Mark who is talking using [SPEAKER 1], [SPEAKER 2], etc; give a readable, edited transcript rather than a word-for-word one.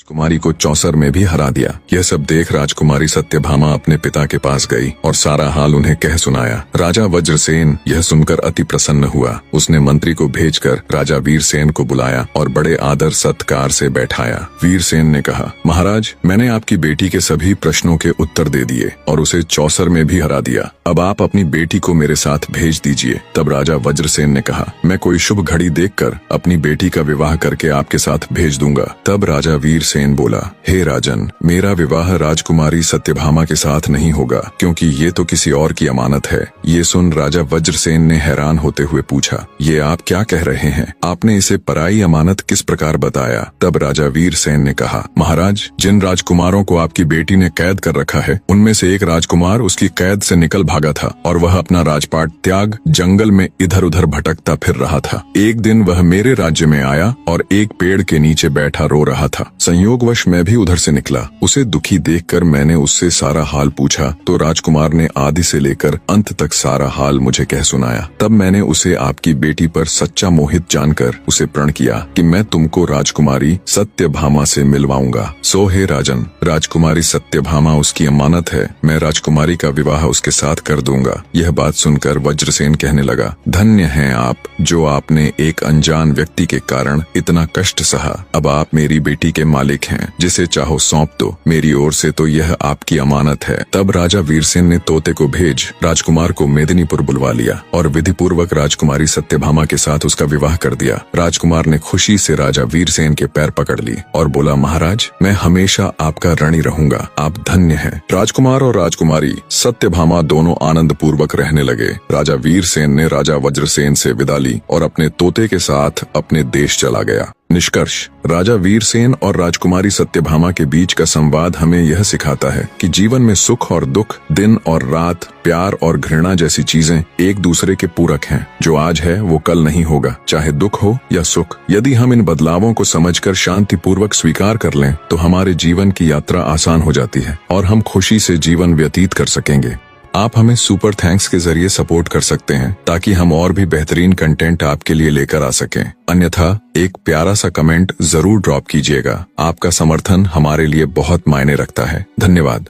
[SPEAKER 1] राजकुमारी को चौसर में भी हरा दिया। यह सब देख राजकुमारी सत्यभामा अपने पिता के पास गई और सारा हाल उन्हें कह सुनाया। राजा वज्रसेन यह सुनकर अति प्रसन्न हुआ। उसने मंत्री को भेजकर राजा वीरसेन को बुलाया और बड़े आदर सत्कार से बैठाया। वीरसेन ने कहा, महाराज, मैंने आपकी बेटी के सभी प्रश्नों के उत्तर दे दिए और उसे चौसर में भी हरा दिया। अब आप अपनी बेटी को मेरे साथ भेज दीजिए। तब राजा वज्रसेन ने कहा, मैं कोई शुभ घड़ी देखकर अपनी बेटी का विवाह करके आपके साथ भेज दूंगा। तब राजा वीरसेन बोला, हे राजन, मेरा विवाह राजकुमारी सत्यभामा के साथ नहीं होगा, क्योंकि ये तो किसी और की अमानत है। ये सुन राजा वज्रसेन ने हैरान होते हुए पूछा, ये आप क्या कह रहे हैं? आपने इसे पराई अमानत किस प्रकार बताया? तब राजा वीरसेन ने कहा, महाराज, जिन राजकुमारों को आपकी बेटी ने कैद कर रखा है, उनमें से एक राजकुमार उसकी कैद से निकल भागा था और वह अपना राजपाट त्याग जंगल में इधर उधर भटकता फिर रहा था। एक दिन वह मेरे राज्य में आया और एक पेड़ के नीचे बैठा रो रहा था। संयोगवश मैं भी उधर से निकला। उसे दुखी देखकर मैंने उससे सारा हाल पूछा तो राजकुमार ने आदि से लेकर अंत तक सारा हाल मुझे कह सुनाया। तब मैंने उसे आपकी बेटी पर सच्चा मोहित जानकर उसे प्रण किया कि मैं तुमको राजकुमारी सत्यभामा से मिलवाऊंगा। सो हे राजन, राजकुमारी सत्यभामा उसकी अमानत है। मैं राजकुमारी का विवाह उसके साथ कर दूंगा। यह बात सुनकर वज्रसेन कहने लगा, धन्य हैं आप, जो आपने एक अनजान व्यक्ति के कारण इतना कष्ट सहा। अब आप मेरी बेटी के मालिक हैं, जिसे चाहो सौंप दो। मेरी ओर से तो यह आपकी अमानत है। तब राजा वीरसेन ने तोते को भेज राजकुमार को मेदिनीपुर बुलवा लिया और विधि पूर्वक राजकुमारी सत्यभामा के साथ उसका विवाह कर दिया। राजकुमार ने खुशी से राजा वीरसेन के पैर पकड़ लिए और बोला, महाराज, मैं हमेशा आपका ऋणी रहूंगा। आप धन्य हैं। राजकुमार और राजकुमारी सत्यभामा दोनों आनंद पूर्वक रहने लगे। राजा वीरसेन ने राजा वज्रसेन से विदा ली और अपने तोते के साथ अपने देश चला गया। निष्कर्ष, राजा वीरसेन और राजकुमारी सत्यभामा के बीच का संवाद हमें यह सिखाता है कि जीवन में सुख और दुख, दिन और रात, प्यार और घृणा जैसी चीजें एक दूसरे के पूरक हैं। जो आज है वो कल नहीं होगा, चाहे दुख हो या सुख। यदि हम इन बदलावों को समझकर शांतिपूर्वक स्वीकार कर लें तो हमारे जीवन की यात्रा आसान हो जाती है और हम खुशी से जीवन व्यतीत कर सकेंगे। आप हमें सुपर थैंक्स के जरिए सपोर्ट कर सकते हैं ताकि हम और भी बेहतरीन कंटेंट आपके लिए लेकर आ सकें। अन्यथा एक प्यारा सा कमेंट जरूर ड्रॉप कीजिएगा। आपका समर्थन हमारे लिए बहुत मायने रखता है। धन्यवाद।